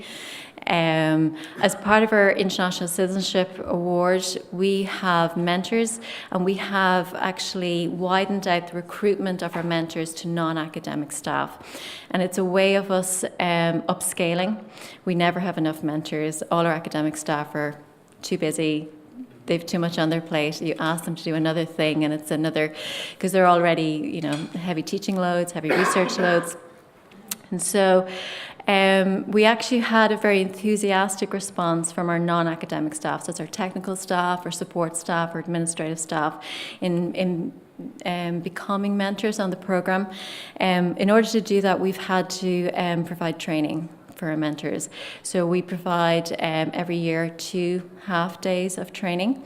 As part of our International Citizenship Award, we have mentors, and we have actually widened out the recruitment of our mentors to non-academic staff. And it's a way of us upscaling. We never have enough mentors. All our academic staff are too busy they've too much on their plate. You ask them to do another thing, and it's another, because they're already, you know, heavy teaching loads, heavy research loads. And so we actually had a very enthusiastic response from our non-academic staff. So it's our technical staff, our support staff, our administrative staff in becoming mentors on the programme. In order to do that, we've had to provide training for our mentors. So we provide every year 2 half days of training.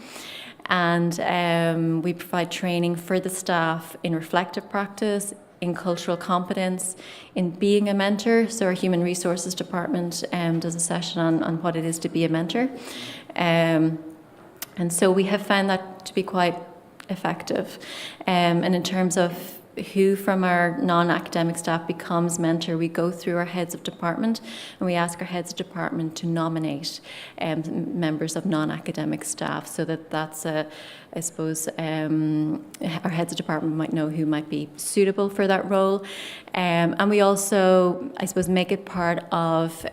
And we provide training for the staff in reflective practice, in cultural competence, in being a mentor. So our Human Resources Department does a session on what it is to be a mentor. And so we have found that to be quite effective. And in terms of who from our non-academic staff becomes mentor, we go through our heads of department and we ask our heads of department to nominate members of non-academic staff, so that's I suppose our heads of department might know who might be suitable for that role. And we also, I suppose, make it part of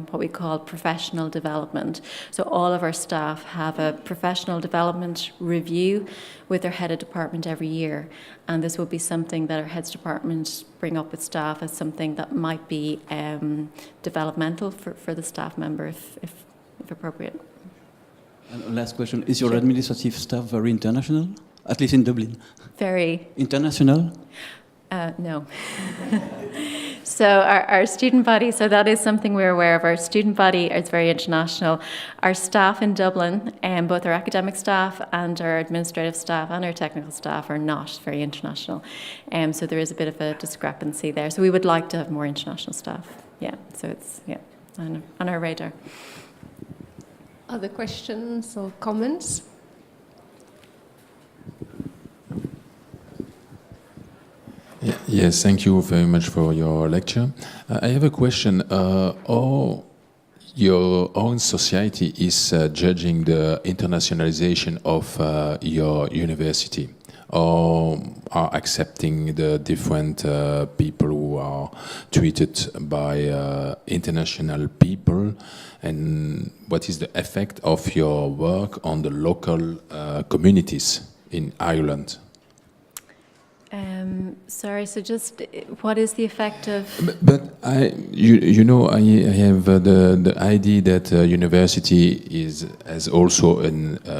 what we call professional development. So all of our staff have a professional development review with their head of department every year. And this will be something that our heads of department bring up with staff as something that might be developmental for the staff member if appropriate. And last question, is your administrative staff very international? At least in Dublin? Very. International? No. So our student body, so that is something we're aware of. Our student body is very international. Our staff in Dublin, both our academic staff and our administrative staff and our technical staff are not very international. So there is a bit of a discrepancy there. So we would like to have more international staff. Yeah, so it's on our radar. Other questions or comments? Yes, thank you very much for your lecture. I have a question. How your own society is judging the internationalization of your university, or are accepting the different people who are treated by international people, and what is the effect of your work on the local communities in Ireland? Sorry, so just what is the effect of? But I have the idea that university has also a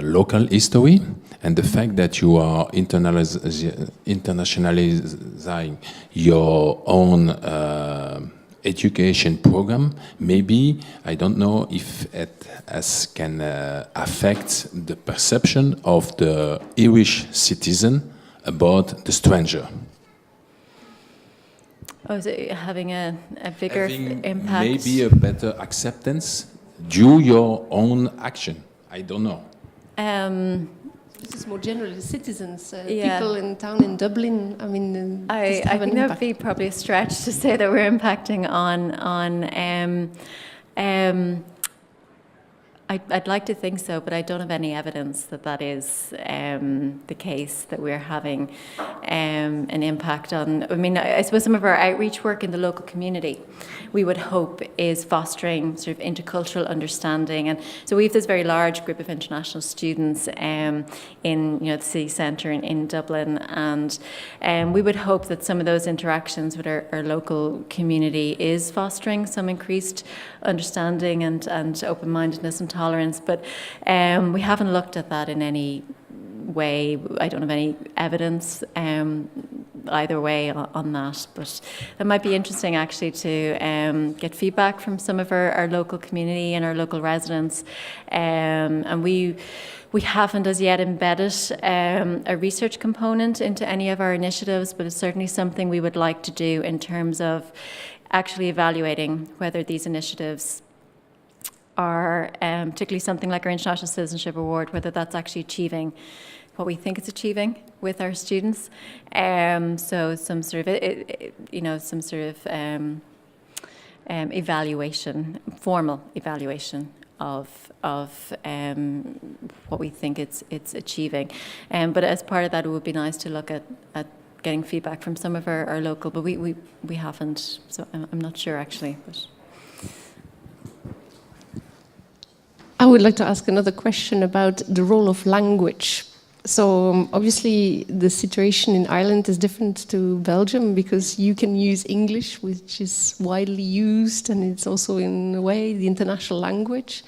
local history, and the fact that you are internationalizing your own education program, maybe, I don't know if it can affect the perception of the Irish citizen about the stranger. Oh, is it having a bigger impact? Maybe a better acceptance due your own action. I don't know. This is more generally citizens, people in town in Dublin. I mean, I think that would be probably a stretch to say that we're impacting on. I'd like to think so, but I don't have any evidence that that is the case, that we're having an impact on. I mean, I suppose some of our outreach work in the local community, we would hope, is fostering sort of intercultural understanding. And so we have this very large group of international students in the city centre in Dublin, and we would hope that some of those interactions with our local community is fostering some increased understanding and open-mindedness and tolerance, but we haven't looked at that in any way. I don't have any evidence either way on that, but it might be interesting actually to get feedback from some of our local community and our local residents, and we haven't as yet embedded a research component into any of our initiatives, but it's certainly something we would like to do in terms of actually evaluating whether these initiatives are, particularly something like our International Citizenship Award, whether that's actually achieving what we think it's achieving with our students. So some sort of, evaluation, formal evaluation of what we think it's achieving. But as part of that, it would be nice to look at getting feedback from some of our local, but we haven't, so I'm not sure actually. But I would like to ask another question about the role of language. So obviously the situation in Ireland is different to Belgium because you can use English, which is widely used, and it's also in a way the international language.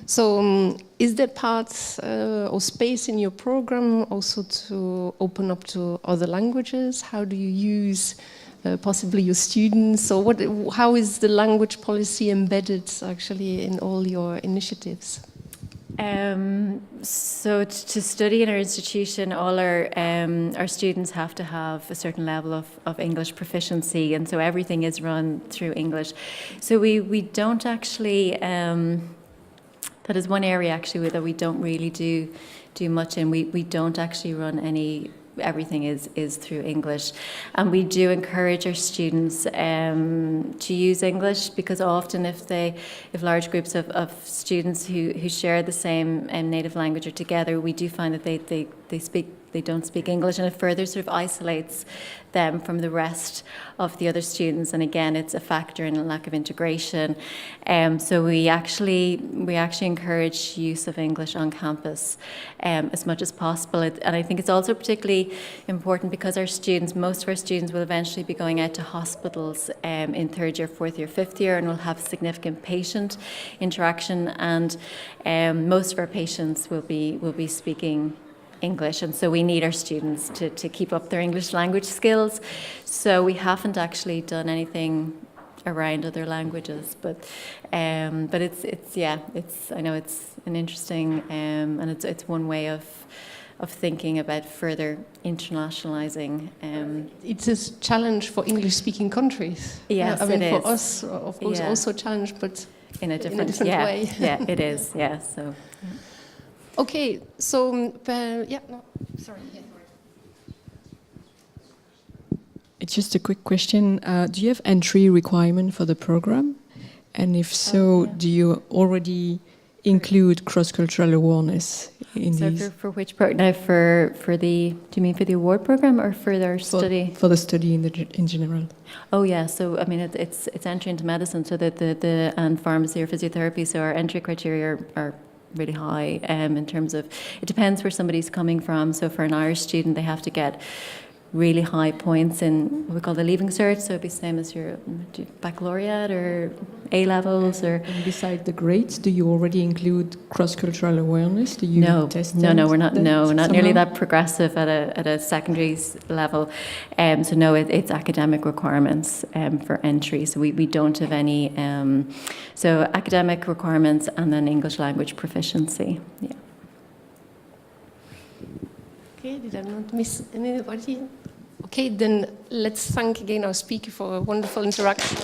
So is there part or space in your program also to open up to other languages? How do you use possibly your students? So how is the language policy embedded actually in all your initiatives? So to study in our institution, all our students have to have a certain level of English proficiency, and so everything is run through English. So we don't actually, that is one area actually that we don't really do much in. We don't actually run any, everything is through English, and we do encourage our students to use English, because often if large groups of students who share the same native language are together, we do find that they don't speak English, and it further sort of isolates them from the rest of the other students, and again it's a factor in a lack of integration. So we actually encourage use of English on campus as much as possible, and I think it's also particularly important because most of our students will eventually be going out to hospitals in third year, fourth year, fifth year, and will have significant patient interaction, and most of our patients will be speaking English, and so we need our students to keep up their English language skills. So we haven't actually done anything around other languages, but it's I know it's an interesting and it's one way of thinking about further internationalizing. It's a challenge for English-speaking countries. Yes, I mean, it for is. us, of course, also a challenge, but in a different way. Yeah, it is. Yeah, so. Yeah. Okay, so sorry. It's just a quick question. Do you have entry requirement for the program? And if so, do you already include cross-cultural awareness in these? So for which part? Now for the, do you mean for the award program or for their study? For the study in general. Oh yeah, so I mean it's entry into medicine, so that the and pharmacy or physiotherapy. So our entry criteria are really high in terms of, it depends where somebody's coming from. So for an Irish student, they have to get really high points in what we call the leaving cert, so it'd be the same as your baccalaureate or A-levels. Or and beside the grades, do you already include cross-cultural awareness? Do you test No, we're not nearly somehow? that progressive at a secondary level. So no, it's academic requirements for entry. So we don't have any, so academic requirements and then English language proficiency. Yeah. Okay, did I not miss anybody? Okay, then let's thank again our speaker for a wonderful interaction.